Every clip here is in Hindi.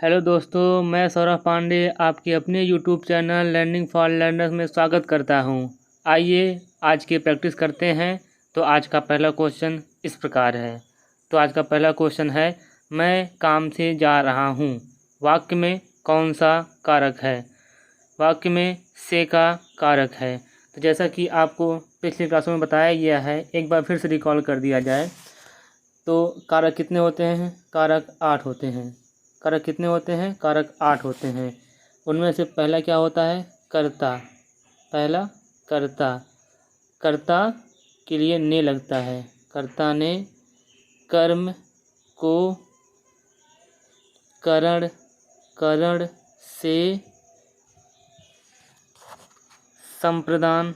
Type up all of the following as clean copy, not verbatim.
हेलो दोस्तों, मैं सौरभ पांडे आपके अपने YouTube channel learning for learners में स्वागत करता हूं। आइए आज की प्रैक्टिस करते हैं। तो आज का पहला क्वेश्चन इस प्रकार है। तो आज का पहला क्वेश्चन है, मैं काम से जा रहा हूं। वाक्य में कौन सा कारक है? वाक्य में से का कारक है। तो जैसा कि आपको पिछली क्लासों में बताया गया है, एक बार फिर से रिकॉल कर दिया जाए तो कारक कितने होते हैं? कारक 8 होते हैं। कारक कितने होते हैं? कारक 8 होते हैं। उनमें से पहला क्या होता है? कर्ता। पहला कर्ता। कर्ता के लिए ने लगता है। कर्ता ने कर्म को करण से संप्रदान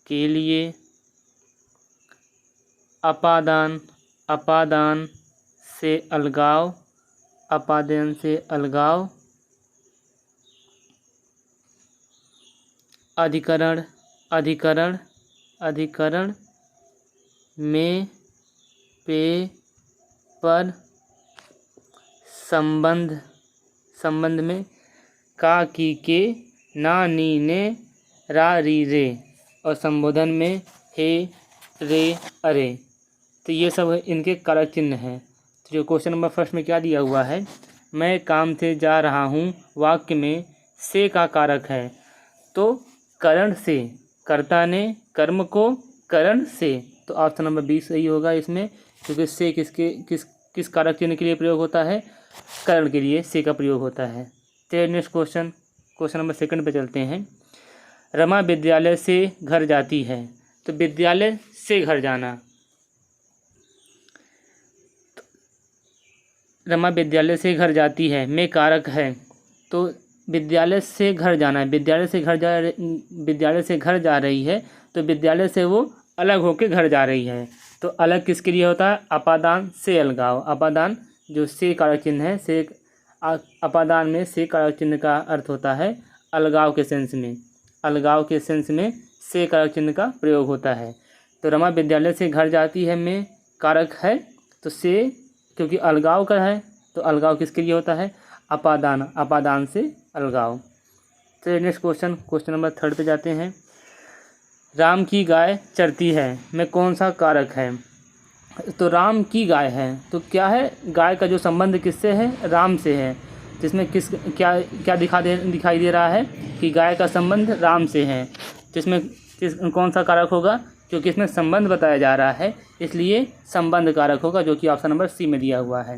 के लिए अपादान से अलगाव अधिकरण में पे पर संबंध में का की के ना नी ने रा री रे और संबोधन में हे रे अरे। तो ये सब इनके कारक चिन्ह हैं। तो जो क्वेश्चन नंबर फर्स्ट में क्या दिया हुआ है, मैं काम से जा रहा हूँ, वाक्य में से का कारक है। तो करण से, कर्ता ने कर्म को करण से, तो ऑप्शन नंबर 20 सही होगा इसमें, क्योंकि से किस कारक चिन्ह के लिए प्रयोग होता है? करण के लिए से का प्रयोग होता है। तो नेक्स्ट क्वेश्चन नंबर सेकंड पे चलते हैं। रमा विद्यालय से घर जाती है। तो विद्यालय से घर जाना, रमा विद्यालय से घर जाती है में कारक है। तो विद्यालय से घर जाना है, विद्यालय से घर जा रही है, तो विद्यालय से वो अलग होकर घर जा रही है। तो अलग किसके लिए होता है? अपादान से अलगाव। अपादान जो से कारक चिन्ह है, से अपादान में से कारक चिन्ह का अर्थ होता है अलगाव के सेंस में। अलगाव के सेंस में से कारक चिन्ह का प्रयोग होता है। तो रमा विद्यालय से घर जाती है में कारक है, तो से क्योंकि अलगाव का है, तो अलगाव किसके लिए होता है? अपादान से अलगाव। तो नेक्स्ट क्वेश्चन नंबर थर्ड पे जाते हैं। राम की गाय चरती है में कौन सा कारक है? तो राम की गाय है, तो क्या है? गाय का जो संबंध किससे है? राम से है। जिसमें क्या दिखाई दे रहा है कि गाय का संबंध राम से है। जिसमें कौन सा कारक होगा? क्योंकि इसमें संबंध बताया जा रहा है, इसलिए संबंध कारक होगा, जो कि ऑप्शन नंबर सी में दिया हुआ है।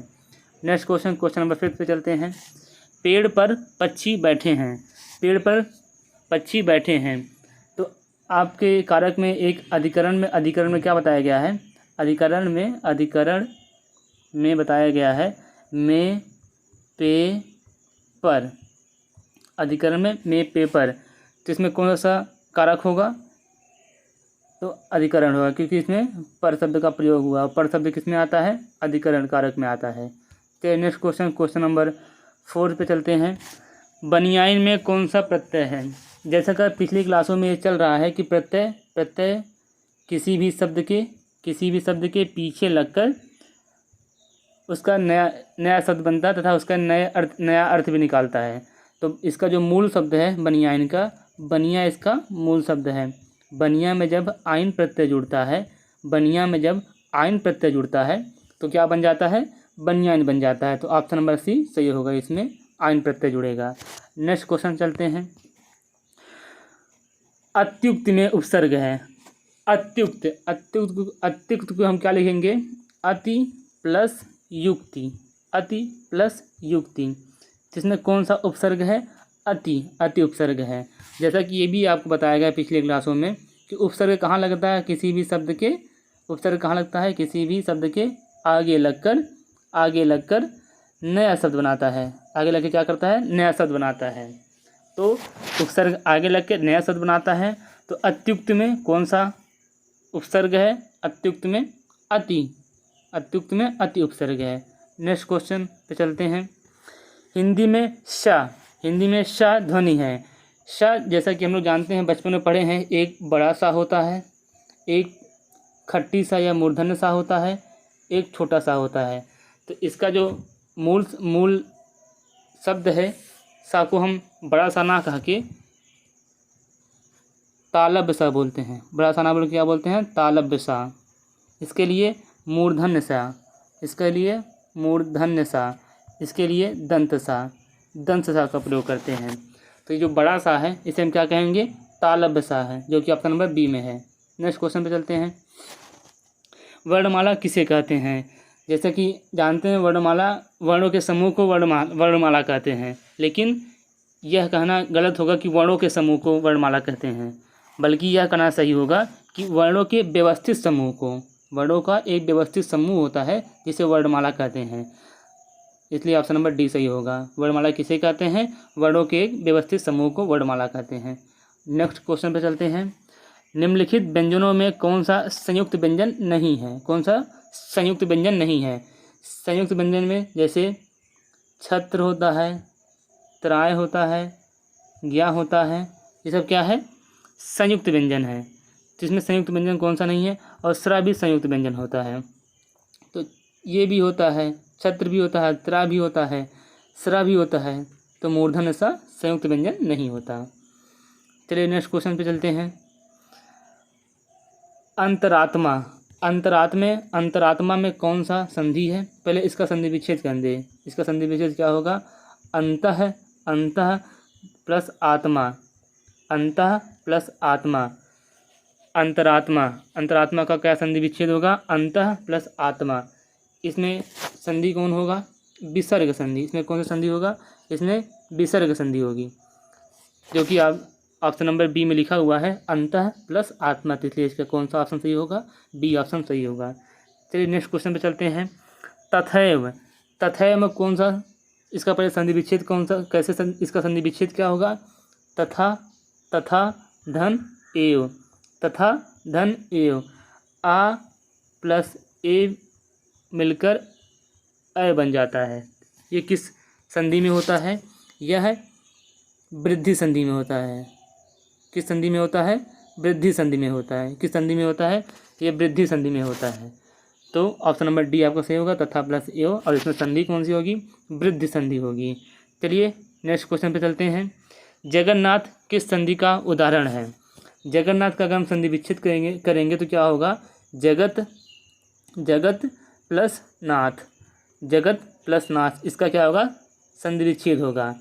नेक्स्ट क्वेश्चन नंबर 5 पे चलते हैं। पेड़ पर पक्षी बैठे हैं। पेड़ पर पक्षी बैठे हैं, तो आपके कारक में एक अधिकरण में क्या बताया गया है? अधिकरण में बताया गया है में पे पर। अधिकरण में पे पर, तो इसमें कौन सा कारक होगा? तो अधिकरण होगा, क्योंकि इसमें पर शब्द का प्रयोग हुआ। पर शब्द किस में आता है? अधिकरण कारक में आता है। तो नेक्स्ट क्वेश्चन नंबर 4 पे चलते हैं। बनियाइन में कौन सा प्रत्यय है? जैसा कि पिछली क्लासों में ये चल रहा है कि प्रत्यय किसी भी शब्द के पीछे लगकर उसका नया शब्द बनता है तथा उसका नया अर्थ भी निकालता है। तो इसका जो मूल शब्द है बनियाइन का, बनिया इसका मूल शब्द है। बनिया में जब आइन प्रत्यय जुड़ता है तो क्या बन जाता है? बनियाइन बन जाता है। तो ऑप्शन नंबर सी सही होगा, इसमें आइन प्रत्यय जुड़ेगा। नेक्स्ट क्वेश्चन चलते हैं। अत्युक्त में उपसर्ग है। अत्युक्त को हम क्या लिखेंगे? अति प्लस युक्ति। जिसमें कौन सा उपसर्ग है? अति उपसर्ग है। जैसा कि ये भी आपको बताया गया पिछले क्लासों में कि उपसर्ग कहाँ लगता है? किसी भी शब्द के आगे लगकर नया शब्द बनाता है। आगे लग के क्या करता है? नया शब्द बनाता है। तो उपसर्ग आगे लग के नया शब्द बनाता है। तो अत्युक्त में कौन सा उपसर्ग है? अत्युक्त में अति उपसर्ग है। नेक्स्ट क्वेश्चन पे चलते हैं। हिंदी में श ध्वनि है। श जैसा कि हम लोग जानते हैं, बचपन में पढ़े हैं, एक बड़ा सा होता है, एक खट्टी सा या मूर्धन्य सा होता है, एक छोटा सा होता है। तो इसका जो मूल शब्द है सा को हम बड़ा सा ना कह के तालब्य सा बोलते हैं। बड़ा सा ना बोल के क्या बोलते हैं? तालब्य सा। इसके लिए मूर्धन्य सा, इसके लिए मूर्धन्य सा, इसके लिए दंत सा का प्रयोग करते हैं। तो ये जो बड़ा सा है इसे हम क्या कहेंगे? तालब्य सा है, जो कि ऑप्शन नंबर बी में है। नेक्स्ट क्वेश्चन पे चलते हैं। वर्णमाला किसे कहते हैं? जैसे कि जानते हैं वर्णमाला, वर्णों के समूह को वर्णमाला कहते हैं, लेकिन यह कहना गलत होगा कि वर्णों के समूह को वर्णमाला कहते हैं, बल्कि यह कहना सही होगा कि वर्णों के व्यवस्थित समूह को, वर्णों का एक व्यवस्थित समूह होता है जिसे वर्णमाला कहते हैं। इसलिए ऑप्शन नंबर डी सही होगा। वर्णमाला किसे कहते हैं? वर्णों के एक व्यवस्थित समूह को वर्णमाला कहते हैं। नेक्स्ट क्वेश्चन पे चलते हैं। निम्नलिखित व्यंजनों में कौन सा संयुक्त व्यंजन नहीं है? कौन सा संयुक्त व्यंजन नहीं है? संयुक्त व्यंजन में जैसे छत्र होता है, त्राय होता है, ज्ञा होता है, ये सब क्या है? संयुक्त व्यंजन है। तो इसमें संयुक्त व्यंजन कौन सा नहीं है? और स्रा भी संयुक्त व्यंजन होता है। तो ये भी होता है, छत्र भी होता है, त्रा भी होता है, स्रा भी होता है, तो मूर्धन्य सा संयुक्त व्यंजन नहीं होता। चलिए नेक्स्ट क्वेश्चन पे चलते हैं। अंतरात्मा, अंतरात्मा में कौन सा संधि है? पहले इसका संधि विच्छेद कर दे। इसका संधि विच्छेद क्या होगा? अंतः प्लस आत्मा, अंतः प्लस आत्मा। अंतरात्मा का क्या संधि विच्छेद होगा? अंतः प्लस आत्मा। इसमें संधि कौन होगा? विसर्ग संधि। इसमें कौन सा संधि होगा? इसमें विसर्ग संधि होगी, जो कि आप ऑप्शन नंबर बी में लिखा हुआ है, अंतः प्लस आत्मा। तो इसलिए इसका कौन सा ऑप्शन सही होगा? बी ऑप्शन सही होगा। चलिए नेक्स्ट क्वेश्चन पे चलते हैं। तथैव में कौन सा इसका पहले संधि विच्छेद कौन सा, कैसे इसका संधि विच्छेद क्या होगा? तथा धन एव, तथा धन एव, आ प्लस ए मिलकर अ बन जाता है। ये किस संधि में होता है? यह वृद्धि संधि में होता है। किस संधि में होता है? वृद्धि संधि में होता है। किस संधि में होता है? ये वृद्धि संधि में होता है। तो ऑप्शन नंबर डी आपका सही होगा, तथा प्लस एव, और इसमें संधि कौन सी होगी? वृद्धि संधि होगी। चलिए नेक्स्ट क्वेश्चन पे चलते हैं। जगन्नाथ किस संधि का उदाहरण है? जगन्नाथ का अगर हम संधि विच्छेद करेंगे तो क्या होगा? जगत प्लस नाथ, जगत प्लस नाथ, इसका क्या होगा? संधि विच्छेद होगा।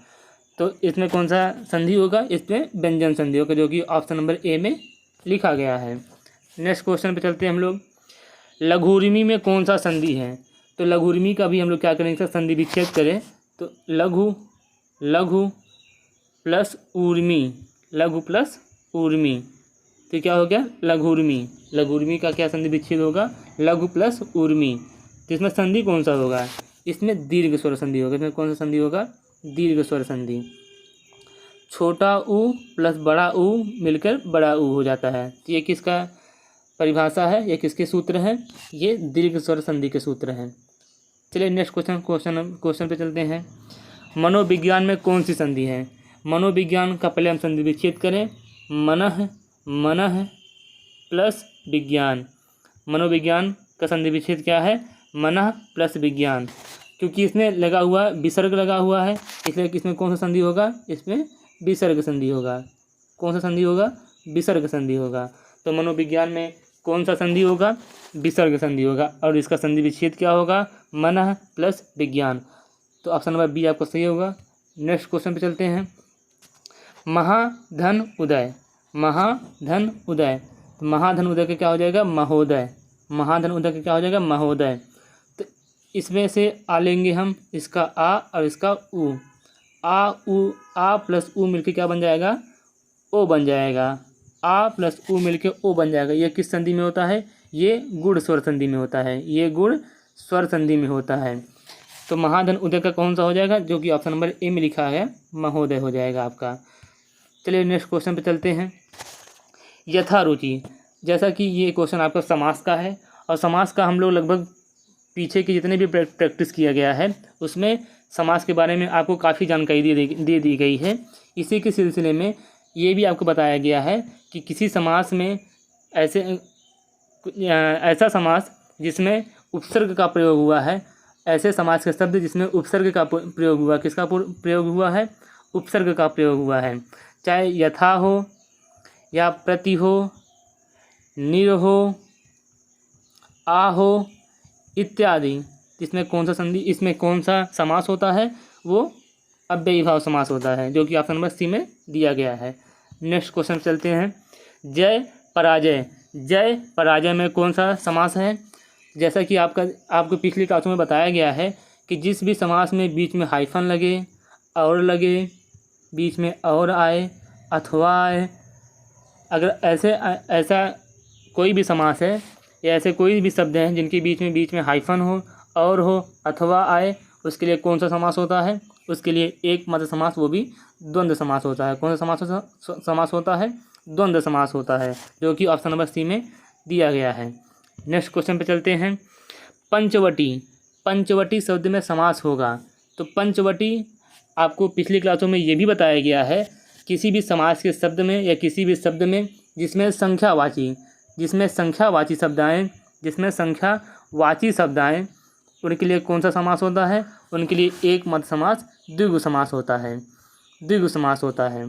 तो इसमें कौन सा संधि होगा? इसमें व्यंजन संधि होगा, जो कि ऑप्शन नंबर ए में लिखा गया है। नेक्स्ट क्वेश्चन पे चलते हैं हम लोग। लघुरिमी में कौन सा संधि है? तो लघुरिमी का भी हम लोग क्या करेंगे? संधि विच्छेद करें तो लघु प्लस ऊर्मी, लघु प्लस ऊर्मी, तो क्या हो गया? लघुर्मी। लघुर्मी का क्या संधि विच्छेद होगा? लघु प्लस ऊर्मी। तो इसमें संधि कौन सा होगा? इसमें दीर्घ स्वर संधि होगा। इसमें कौन सा संधि होगा? दीर्घ स्वर संधि। छोटा ऊ प्लस बड़ा ऊ मिलकर बड़ा ऊ हो जाता है। तो ये किसका परिभाषा है? ये किसके सूत्र हैं? ये दीर्घ स्वर संधि के सूत्र हैं। चलिए नेक्स्ट क्वेश्चन पे चलते हैं। मनोविज्ञान में कौन सी संधि है? मनोविज्ञान का पहले हम संधि विच्छेद करें। मनः प्लस विज्ञान। मनोविज्ञान का संधि विच्छेद क्या है? मनः प्लस विज्ञान। क्योंकि इसमें लगा हुआ विसर्ग लगा हुआ है, इसलिए इसमें कौन सा संधि होगा? इसमें विसर्ग संधि होगा। कौन सा संधि होगा? विसर्ग संधि होगा। तो मनोविज्ञान में कौन सा संधि होगा? विसर्ग संधि होगा, और इसका संधि विच्छेद क्या होगा? मनः प्लस विज्ञान। तो ऑप्शन नंबर बी आपका सही होगा। नेक्स्ट क्वेश्चन पे चलते हैं। महाधन उदय, महाधन उदय, तो महाधन उदय का क्या हो जाएगा? महोदय। महाधन उदय का क्या हो जाएगा? महोदय। तो इसमें से आ लेंगे हम इसका आ और इसका उ। आ प्लस उ मिलके क्या बन जाएगा? ओ बन जाएगा। आ प्लस उ मिलके ओ बन जाएगा। ये किस संधि में होता है? ये गुण स्वर संधि में होता है। ये गुण स्वर संधि में होता है। तो महाधन उदय का कौन सा हो जाएगा? जो कि ऑप्शन नंबर ए में लिखा है, महोदय हो जाएगा आपका। चलिए नेक्स्ट क्वेश्चन पे चलते हैं। यथारुचि, जैसा कि ये क्वेश्चन आपका समास का है, और समास का हम लोग लगभग पीछे की जितने भी प्रैक्टिस किया गया है उसमें समास के बारे में आपको काफ़ी जानकारी दे दी गई है। इसी के सिलसिले में ये भी आपको बताया गया है कि किसी समास में ऐसे ऐसा समास जिसमें उपसर्ग का प्रयोग हुआ है, ऐसे समास के शब्द जिसमें उपसर्ग का प्रयोग हुआ, किसका प्रयोग हुआ है, उपसर्ग का प्रयोग हुआ है, चाहे यथा हो या प्रति हो, निर हो, आ हो इत्यादि। इसमें कौन सा संधि, इसमें कौन सा समास होता है, वो अव्ययीभाव समास होता है, जो कि ऑप्शन नंबर सी में दिया गया है। नेक्स्ट क्वेश्चन चलते हैं। जय पराजय, जय पराजय में कौन सा समास है। जैसा कि आपको पिछली क्लासों में बताया गया है कि जिस भी समास में बीच में हाइफन लगे, और लगे, बीच में और आए, अथवा आए, अगर ऐसा कोई भी समास है या ऐसे कोई भी शब्द हैं जिनके बीच में हाइफन हो, और हो, अथवा आए, उसके लिए कौन सा समास होता है, उसके लिए एक मात्र समास, वो भी द्वंद्व समास होता है। कौन सा समास होता है, द्वंद्व समास होता है, जो कि ऑप्शन नंबर सी में दिया गया है। नेक्स्ट क्वेश्चन पे चलते हैं। पंचवटी, पंचवटी शब्द में समास होगा। तो पंचवटी आपको पिछली क्लासों में ये भी बताया गया है, किसी भी समास के शब्द में या किसी भी शब्द में जिसमें संख्यावाची शब्द आएँ, उनके लिए कौन सा समास होता है, उनके लिए एक मात्र समास द्विगु समास होता है, द्विगु समास होता है।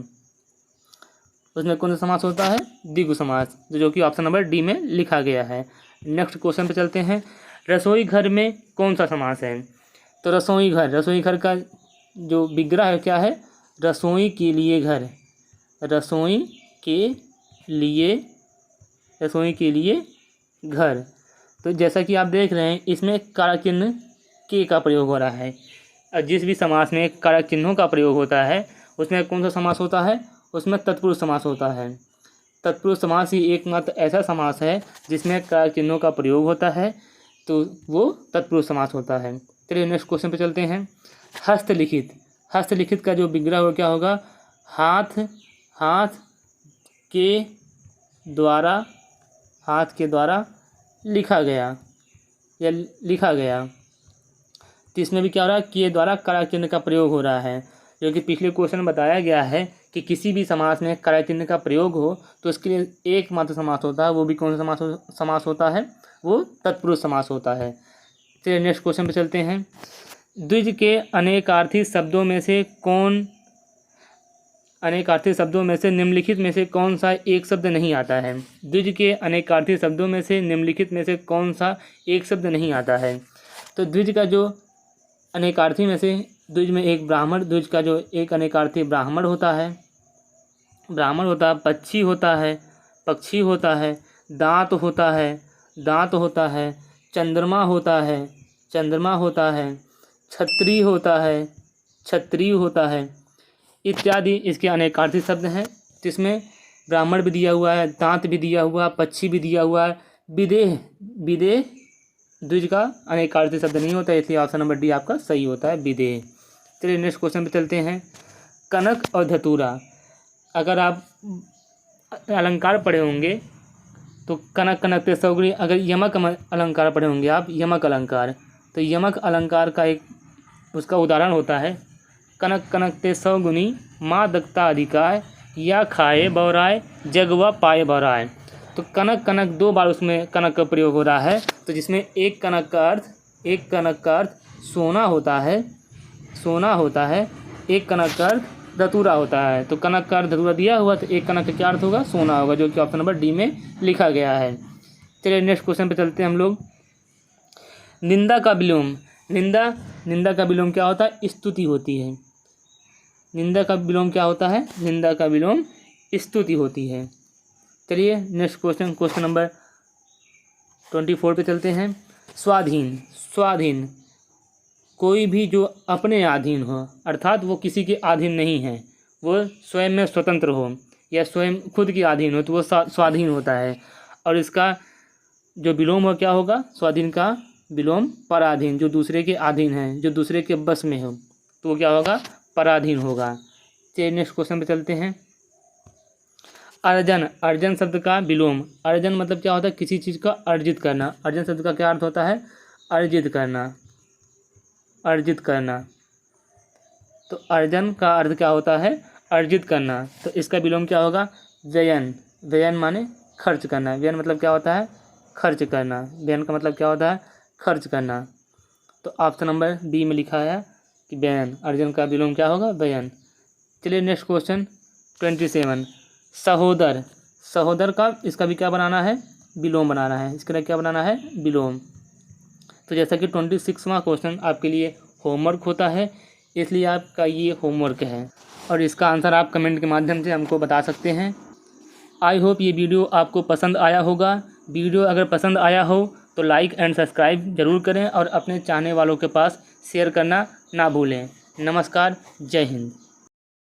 उसमें कौन सा समास होता है, द्विगु समास, जो कि ऑप्शन नंबर डी में लिखा गया है। नेक्स्ट क्वेश्चन पे चलते हैं। रसोई घर में कौन सा समास है। तो रसोई घर का जो विग्रह है क्या है, रसोई के लिए घर, रसोई के लिए घर। तो जैसा कि आप देख रहे हैं, इसमें कारक चिन्ह के का प्रयोग हो रहा है, और जिस भी समास में कारक चिन्हों का प्रयोग होता है उसमें कौन सा समास होता है, उसमें तत्पुरुष समास होता है। तत्पुरुष समास ही एकमात्र ऐसा समास है जिसमें कारक चिन्हों का प्रयोग होता है, तो वो तत्पुरुष समास होता है। चलिए नेक्स्ट क्वेश्चन पे चलते हैं। हस्तलिखित, हस्तलिखित का जो विग्रह हो क्या होगा, हाथ के द्वारा लिखा गया या लिखा गया। तो इसमें भी क्या हो रहा है, के द्वारा कारक चिन्ह का प्रयोग हो रहा है, जो कि पिछले क्वेश्चन में बताया गया है कि किसी भी समास में कारक चिन्ह का प्रयोग हो तो उसके लिए एक मात्र समास होता है, वो भी कौन सा समास होता है, वो तत्पुरुष समास होता है। चलिए नेक्स्ट क्वेश्चन पे चलते हैं। द्विज के अनेकार्थी शब्दों में से निम्नलिखित में से कौन सा एक शब्द नहीं आता है। द्विज के अनेकार्थी शब्दों में से निम्नलिखित में से कौन सा एक शब्द नहीं आता है। तो द्विज का जो अनेकार्थी में से, द्विज में एक ब्राह्मण, द्विज का जो एक अनेकार्थी ब्राह्मण होता है, पक्षी होता है, दांत होता है, चंद्रमा होता है, छत्री होता है इत्यादि इसके अनेकार्थी शब्द हैं, जिसमें ब्राह्मण भी दिया हुआ है, दांत भी दिया हुआ है, पक्षी भी दिया हुआ है। विदेह द्विज का अनेकार्थी शब्द नहीं होता, इसलिए ऑप्शन नंबर डी आपका सही होता है, विदेह। चलिए नेक्स्ट क्वेश्चन पे चलते हैं। कनक और धतूरा, अगर आप अलंकार पढ़े होंगे तो कनकते सौगरी, अगर यमक अलंकार पढ़े होंगे आप, यमक अलंकार, तो यमक अलंकार का एक उसका उदाहरण होता है, कनकते सौगुनी माँ दत्ता अधिकार, या खाए बौराए जगवा पाए बौराए। तो कनक दो बार उसमें कनक का प्रयोग हो रहा है, तो जिसमें एक कनक का अर्थ सोना होता है, एक कनक का अर्थ धतूरा होता है। तो कनक का अर्थ धतूरा दिया हुआ, तो एक कनक का क्या अर्थ होगा, सोना होगा, जो कि ऑप्शन नंबर डी में लिखा गया है। चलिए नेक्स्ट क्वेश्चन पे चलते हैं हम लोग। निंदा का विलोम, निंदा का विलोम क्या होता है, स्तुति होती है। निंदा का विलोम क्या होता है, निंदा का विलोम स्तुति होती है। चलिए नेक्स्ट क्वेश्चन नंबर 24 पे चलते हैं। स्वाधीन, कोई भी जो अपने अधीन हो, अर्थात वो किसी के अधीन नहीं है, वो स्वयं में स्वतंत्र हो या स्वयं खुद के अधीन हो, तो वो स्वाधीन होता है। और इसका जो विलोम हो क्या होगा, स्वाधीन का विलोम पराधीन, जो दूसरे के अधीन है, जो दूसरे के बस में हो, तो वो क्या होगा, पराधीन होगा। चलिए नेक्स्ट क्वेश्चन पे चलते हैं। अर्जन शब्द का विलोम, अर्जन मतलब क्या होता है, किसी चीज़ का अर्जित करना। अर्जन शब्द का क्या अर्थ होता है, अर्जित करना। तो अर्जन का अर्थ क्या होता है, अर्जित करना। तो इसका विलोम क्या होगा, व्ययन माने खर्च करना। व्ययन मतलब क्या होता है, खर्च करना। व्ययन का मतलब क्या होता है? खर्च करना। तो ऑप्शन नंबर बी में लिखा है कि व्ययन। अर्जन का विलोम क्या होगा? व्ययन। चलिए नेक्स्ट क्वेश्चन 27। सहोदर। सहोदर का इसका भी क्या बनाना है? विलोम बनाना है। इसका क्या बनाना है? विलोम। तो जैसा कि 26वां क्वेश्चन आपके लिए होमवर्क होता है, इसलिए आपका ये होमवर्क है और इसका आंसर आप कमेंट के माध्यम से हमको बता सकते हैं। आई होप ये वीडियो आपको पसंद आया होगा। वीडियो अगर पसंद आया हो तो लाइक एंड सब्सक्राइब ज़रूर करें और अपने चाहने वालों के पास शेयर करना ना भूलें। नमस्कार, जय हिंद।